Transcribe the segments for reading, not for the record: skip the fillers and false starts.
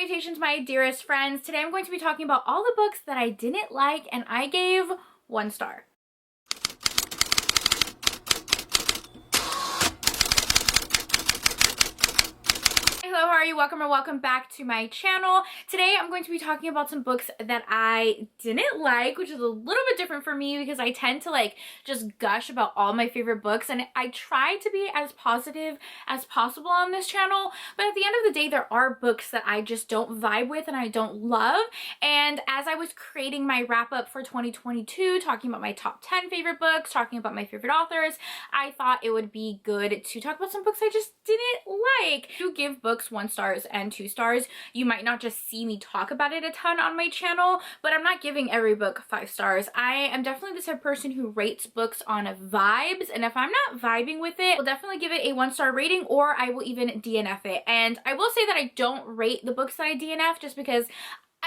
Salutations, my dearest friends. Today I'm going to be talking about all the books that I didn't like and I gave 1 star. Hello, how are you? Welcome or welcome back to my channel. Today I'm going to be talking about some books that I didn't like, which is a little bit different for me because I tend to just gush about all my favorite books, and I try to be as positive as possible on this channel, but at the end of the day there are books that I just don't vibe with and I don't love. And as I was creating my wrap up for 2022, talking about my top 10 favorite books, talking about my favorite authors, I thought it would be good to talk about some books I just didn't like. To give books 1 stars and 2 stars, you might not just see me talk about it a ton on my channel, but I'm not giving every book 5 stars. I am definitely the type of person who rates books on vibes, and if I'm not vibing with it, I'll definitely give it a 1-star rating, or I will even DNF it. And I will say that I don't rate the books that I DNF just because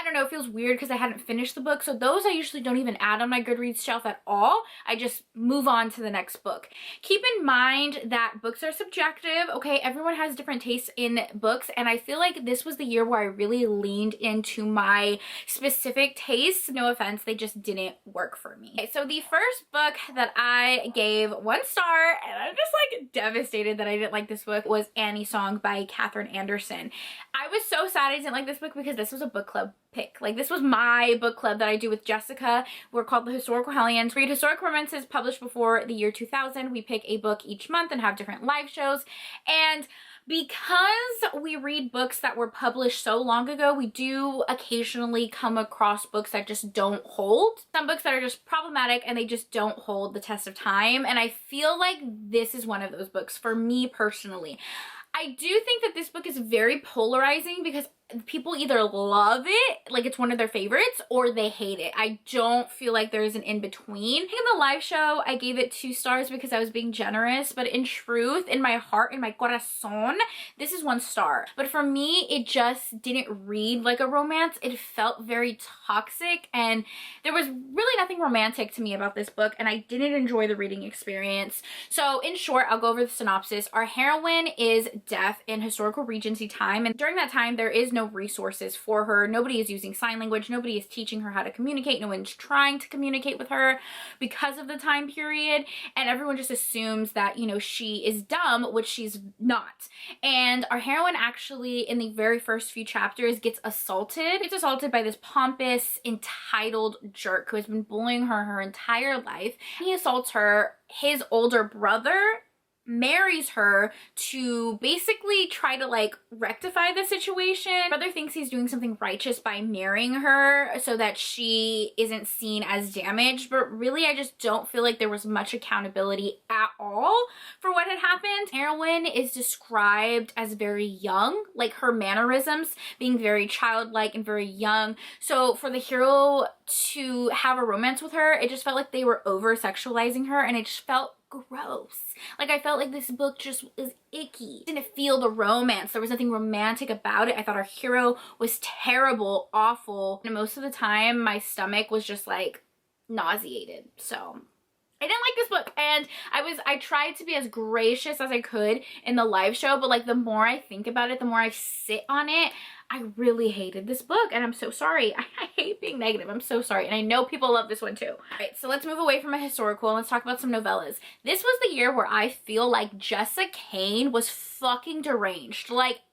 I don't know, it feels weird because I hadn't finished the book. So those I usually don't even add on my Goodreads shelf at all. I just move on to the next book. Keep in mind that books are subjective, okay? Everyone has different tastes in books, and I feel like this was the year where I really leaned into my specific tastes. No offense, they just didn't work for me. Okay, so the first book that I gave 1 star, and I'm just devastated that I didn't like this book, was Annie Song by Katherine Anderson. I was so sad I didn't like this book because this was a book club pick. This was my book club that I do with Jessica. We're called the Historical Hellions. Read historical romances published before the year 2000. We pick a book each month and have different live shows. And because we read books that were published so long ago, we do occasionally come across books that just don't hold. Some books that are just problematic and they just don't hold the test of time. And I feel like this is one of those books for me personally. I do think that this book is very polarizing because people either love it, like it's one of their favorites, or they hate it. I don't feel like there's an in-between. In the live show, I gave it 2 stars because I was being generous, but in truth, in my heart, in my corazón, this is 1 star. But for me, it just didn't read like a romance. It felt very toxic, and there was really nothing romantic to me about this book, and I didn't enjoy the reading experience. So in short, I'll go over the synopsis. Our heroine is deaf in historical Regency time, and during that time, there is no resources for her. Nobody is using sign language. Nobody is teaching her how to communicate. No one's trying to communicate with her because of the time period, and everyone just assumes that, you know, she is dumb, which she's not. And our heroine actually, in the very first few chapters, gets assaulted. It's assaulted by this pompous, entitled jerk who has been bullying her entire life. He assaults her. His older brother marries her to basically try to rectify the situation. Brother thinks he's doing something righteous by marrying her so that she isn't seen as damaged, but really I just don't feel like there was much accountability at all for what had happened. Heroine is described as very young, like her mannerisms being very childlike and very young. So for the hero to have a romance with her, it just felt like they were over sexualizing her, and it just felt gross. I felt like this book just was icky. I didn't feel the romance. There was nothing romantic about it. I thought our hero was terrible, awful, and most of the time my stomach was just nauseated. So I didn't like this book, and I tried to be as gracious as I could in the live show, but the more I think about it, the more I sit on it, I really hated this book, and I'm so sorry. I hate being negative. I'm so sorry, and I know people love this one too. All right, so let's move away from a historical and let's talk about some novellas. This was the year where I feel like Jessica Kane was fucking deranged.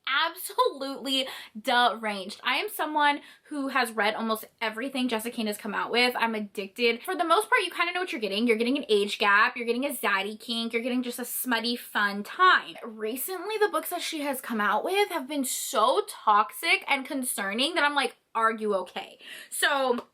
Absolutely deranged. I am someone who has read almost everything Jessica Kane has come out with. I'm addicted. For the most part, you kind of know what you're getting. You're getting an age gap. You're getting a zaddy kink. You're getting just a smutty, fun time. Recently, the books that she has come out with have been so toxic and concerning that I'm like, are you okay? So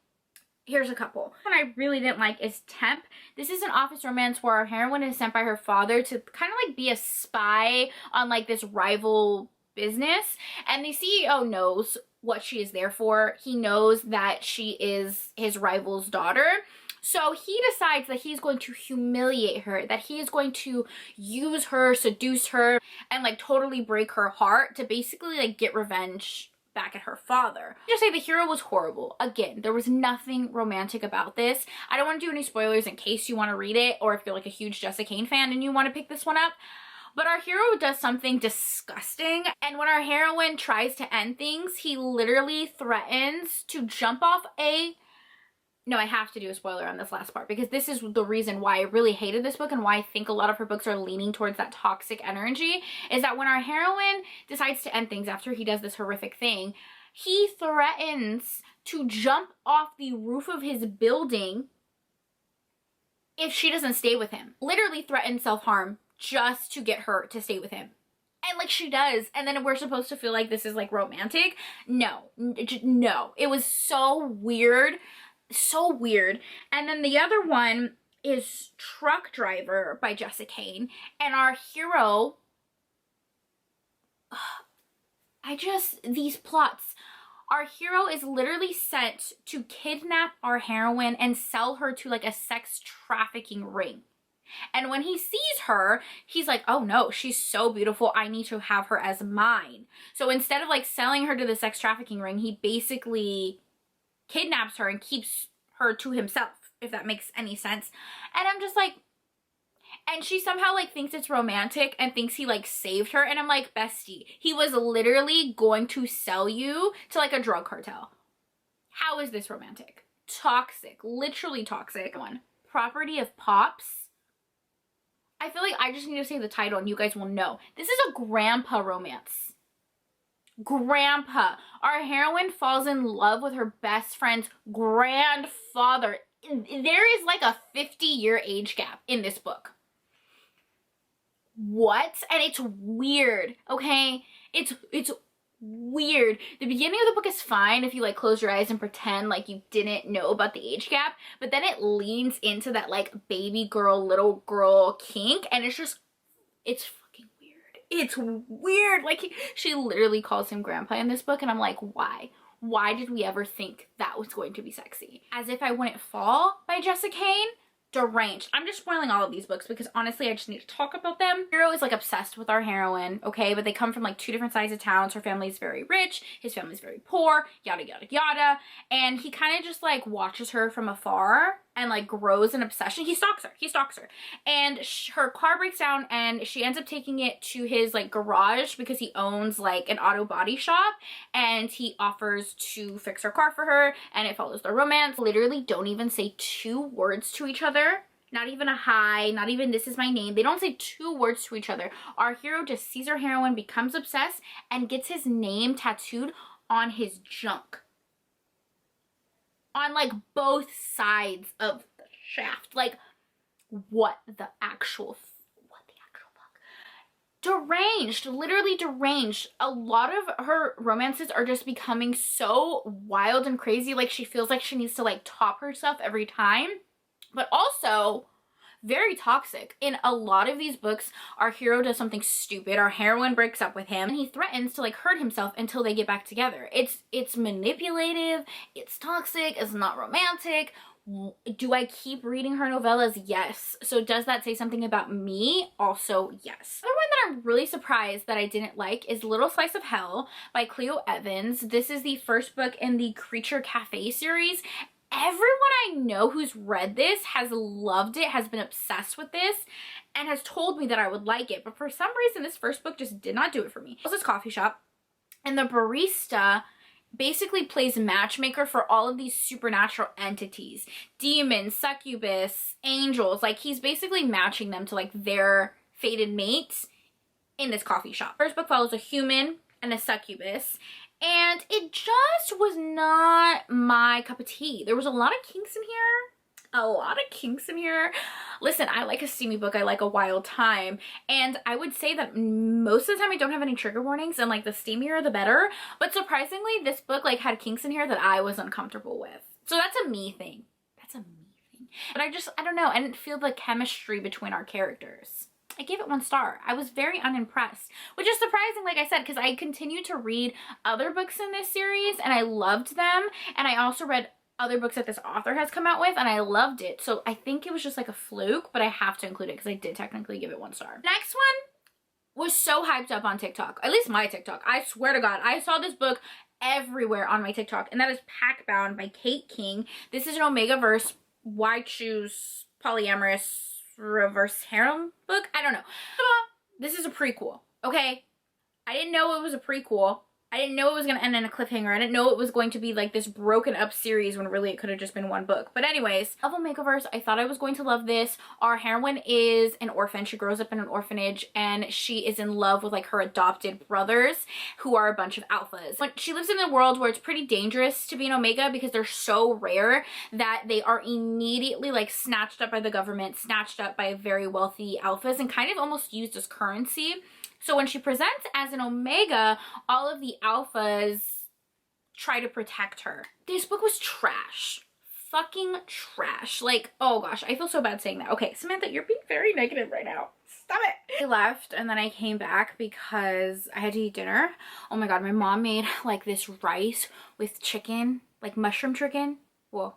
here's a couple. One I really didn't like is Temp. This is an office romance where our heroine is sent by her father to kind of be a spy on this rival business, and the CEO knows what she is there for. He knows that she is his rival's daughter. So he decides that he's going to humiliate her, that he is going to use her, seduce her, and totally break her heart to basically get revenge back at her father. Just say the hero was horrible. Again, there was nothing romantic about this. I don't want to do any spoilers in case you want to read it, or if you're a huge Jessica Kane fan and you want to pick this one up. But our hero does something disgusting, and when our heroine tries to end things, he literally threatens to jump off a... No, I have to do a spoiler on this last part because this is the reason why I really hated this book and why I think a lot of her books are leaning towards that toxic energy, is that when our heroine decides to end things after he does this horrific thing, he threatens to jump off the roof of his building if she doesn't stay with him. Literally threatens self-harm just to get her to stay with him. And like she does, and then we're supposed to feel like this is like romantic. No, no. It was so weird. So weird. And then the other one is Truck Driver by Jessica Kane. And our hero, these plots. Our hero is literally sent to kidnap our heroine and sell her to like a sex trafficking ring. And when he sees her, he's like, oh no, she's so beautiful. I need to have her as mine. So instead of like selling her to the sex trafficking ring, he basically kidnaps her and keeps her to himself, if that makes any sense. And I'm just like, and she somehow like thinks it's romantic and thinks he like saved her. And I'm like, bestie, he was literally going to sell you to like a drug cartel. How is this romantic? Toxic, literally toxic. One, Property of Pops. I feel like I just need to say the title and you guys will know. This is a grandpa romance. Grandpa. Our heroine falls in love with her best friend's grandfather. There is like a 50-year age gap in this book. What? And it's weird, okay? It's weird. The beginning of the book is fine if you like close your eyes and pretend like you didn't know about the age gap, but then it leans into that like baby girl, little girl kink, and it's fucking weird. It's weird. Like she literally calls him grandpa in this book, and I'm like, why? Why did we ever think that was going to be sexy? As If I Wouldn't Fall by Jessica Kane. Deranged. I'm just spoiling all of these books because honestly I just need to talk about them. Hero is like obsessed with our heroine, okay, but they come from like two different sides of towns. Her family's very rich, his family's very poor, yada yada yada, and he kind of just like watches her from afar and like grows an obsession. He stalks her, and her car breaks down and she ends up taking it to his like garage because he owns like an auto body shop, and he offers to fix her car for her, and it follows their romance. Literally don't even say two words to each other. Not even a hi, not even this is my name. They don't say two words to each other. Our hero just sees our heroine, becomes obsessed, and gets his name tattooed on his junk. On like both sides of the shaft. Like what the actual fuck? Deranged, literally deranged. A lot of her romances are just becoming so wild and crazy. Like she feels like she needs to like top herself every time. But also very toxic. In a lot of these books, our hero does something stupid. Our heroine breaks up with him and he threatens to like hurt himself until they get back together. It's manipulative, it's toxic, it's not romantic. Do I keep reading her novellas? Yes. So does that say something about me? Also, yes. Another one that I'm really surprised that I didn't like is Little Slice of Hell by Cleo Evans. This is the first book in the Creature Cafe series. Everyone I know who's read this has loved it, has been obsessed with this, and has told me that I would like it. But for some reason, this first book just did not do it for me. It's this coffee shop, and the barista basically plays matchmaker for all of these supernatural entities. Demons, succubus, angels. Like, he's basically matching them to, like, their fated mates in this coffee shop. First book follows a human and a succubus, and it just was not my cup of tea. There was a lot of kinks in here. A lot of kinks in here. Listen, I like a steamy book. I like a wild time. And I would say that most of the time I don't have any trigger warnings, and like the steamier the better. But surprisingly, this book like had kinks in here that I was uncomfortable with. So that's a me thing. That's a me thing. But I don't know. I didn't feel the chemistry between our characters. I gave it 1 star. I was very unimpressed, which is surprising, like I said, because I continued to read other books in this series and I loved them. And I also read other books that this author has come out with and I loved it. So I think it was just like a fluke, but I have to include it because I did technically give it 1 star. Next one was so hyped up on TikTok, at least my TikTok. I swear to God, I saw this book everywhere on my TikTok, and that is Packbound by Kate King. This is an Omega-verse, Why Choose Polyamorous Reverse Harem book. I don't know. This is a prequel, okay? I didn't know it was a prequel. I didn't know it was going to end in a cliffhanger. I didn't know it was going to be like this broken up series when really it could have just been one book. But anyways, Love Omegaverse, I thought I was going to love this. Our heroine is an orphan. She grows up in an orphanage and she is in love with like her adopted brothers who are a bunch of alphas. But she lives in a world where it's pretty dangerous to be an Omega because they're so rare that they are immediately like snatched up by the government, snatched up by very wealthy alphas, and kind of almost used as currency. So when she presents as an Omega, all of the alphas try to protect her. This book was trash. Fucking trash. Like, oh gosh, I feel so bad saying that. Okay, Samantha, you're being very negative right now. Stop it. I left and then I came back because I had to eat dinner. Oh my god, my mom made like this rice with chicken, like mushroom chicken. Whoa.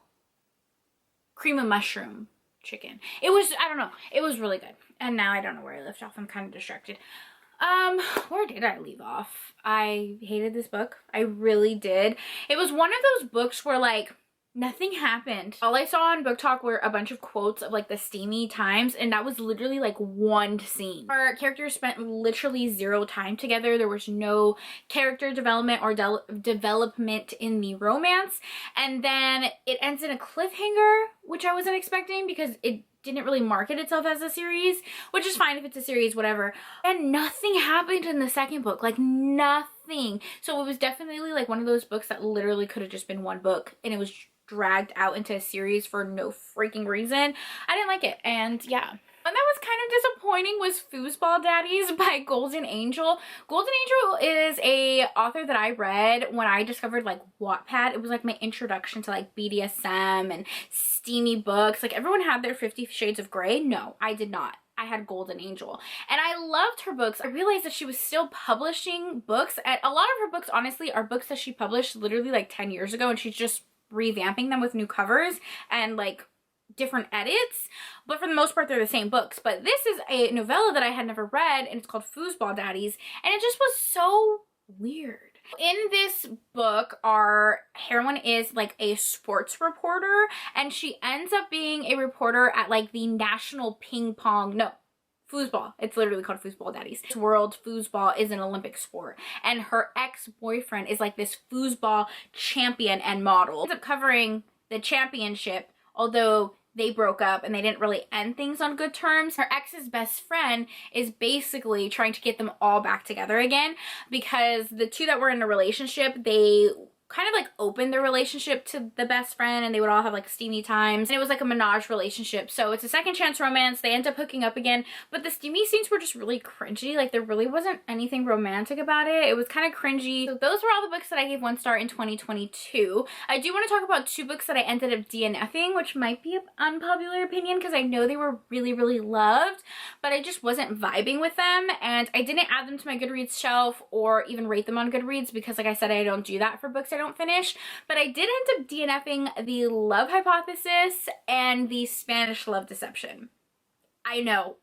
Cream of mushroom chicken. It was, I don't know, it was really good. And now I don't know where I left off. I'm kind of distracted. Where did I leave off? I hated this book. I really did. It was one of those books where like nothing happened. All I saw on Book Talk were a bunch of quotes of like the steamy times, and that was literally like one scene. Our characters spent literally zero time together. There was no character development or development in the romance, and then it ends in a cliffhanger, which I wasn't expecting because it didn't really market itself as a series, which is fine if it's a series, whatever. And nothing happened in the second book, like nothing. So it was definitely like one of those books that literally could have just been one book and it was dragged out into a series for no freaking reason. I didn't like it, and yeah. One that was kind of disappointing was Foosball Daddies by Golden Angel. Golden Angel is a author that I read when I discovered like Wattpad. It was like my introduction to like BDSM and steamy books. Like everyone had their 50 Shades of Grey. No, I did not. I had Golden Angel and I loved her books. I realized that she was still publishing books, and a lot of her books honestly are books that she published literally like 10 years ago, and she's just revamping them with new covers and like different edits, but for the most part they're the same books. But this is a novella that I had never read, and it's called Foosball Daddies, and it just was so weird. In this book, our heroine is like a sports reporter, and she ends up being a reporter at like the National Ping Pong, no, foosball. It's literally called Foosball Daddies. World foosball is an Olympic sport, and her ex-boyfriend is like this foosball champion and model. Ends up covering the championship, although they broke up and they didn't really end things on good terms. Her ex's best friend is basically trying to get them all back together again because the two that were in a relationship, they kind of like opened their relationship to the best friend, and they would all have like steamy times, and it was like a menage relationship. So it's a second chance romance. They end up hooking up again, but the steamy scenes were just really cringy. Like there really wasn't anything romantic about it. It was kind of cringy. So those were all the books that I gave 1 star in 2022. I do want to talk about 2 books that I ended up DNFing, which might be an unpopular opinion because I know they were really loved, but I just wasn't vibing with them, and I didn't add them to my Goodreads shelf or even rate them on Goodreads because like I said, I don't do that for books I don't finish. But I did end up DNFing The Love Hypothesis and The Spanish Love Deception. I know.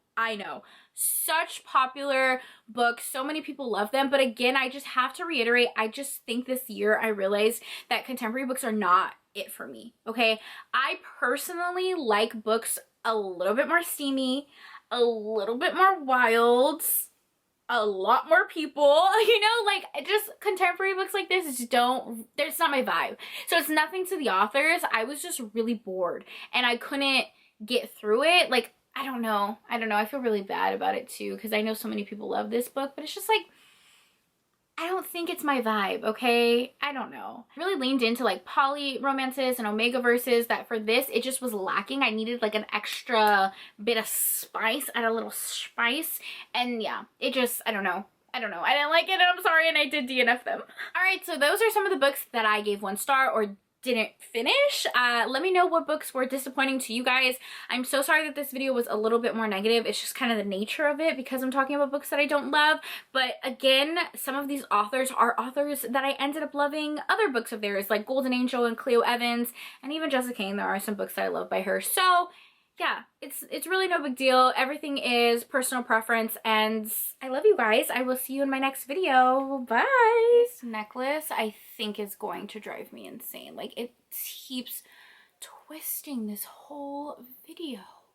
Such popular books. So many people love them. But again, I just have to reiterate, I just think this year I realized that contemporary books are not it for me. Okay? I personally like books a little bit more steamy, a little bit more wild, a lot more people, you know, like just contemporary books like this just don't, there's not my vibe. So it's nothing to the authors. I was just really bored and I couldn't get through it. Like, I don't know. I feel really bad about it too because I know so many people love this book, but it's just like, I don't think it's my vibe, okay? I don't know. I really leaned into like poly romances and Omega verses that for this, it just was lacking. I needed like an extra bit of spice, add a little spice. And yeah, it just, I don't know. I didn't like it, and I'm sorry, and I did DNF them. All right, so those are some of the books that I gave 1 star or didn't finish. Let me know what books were disappointing to you guys. I'm so sorry that this video was a little bit more negative. It's just kind of the nature of it because I'm talking about books that I don't love. But again, some of these authors are authors that I ended up loving other books of theirs, like Golden Angel and Cleo Evans, and even Jessica Kane. There are some books that I love by her. So yeah, it's really no big deal. Everything is personal preference, and I love you guys. I will see you in my next video. Bye. This necklace I think is going to drive me insane. Like it keeps twisting this whole video.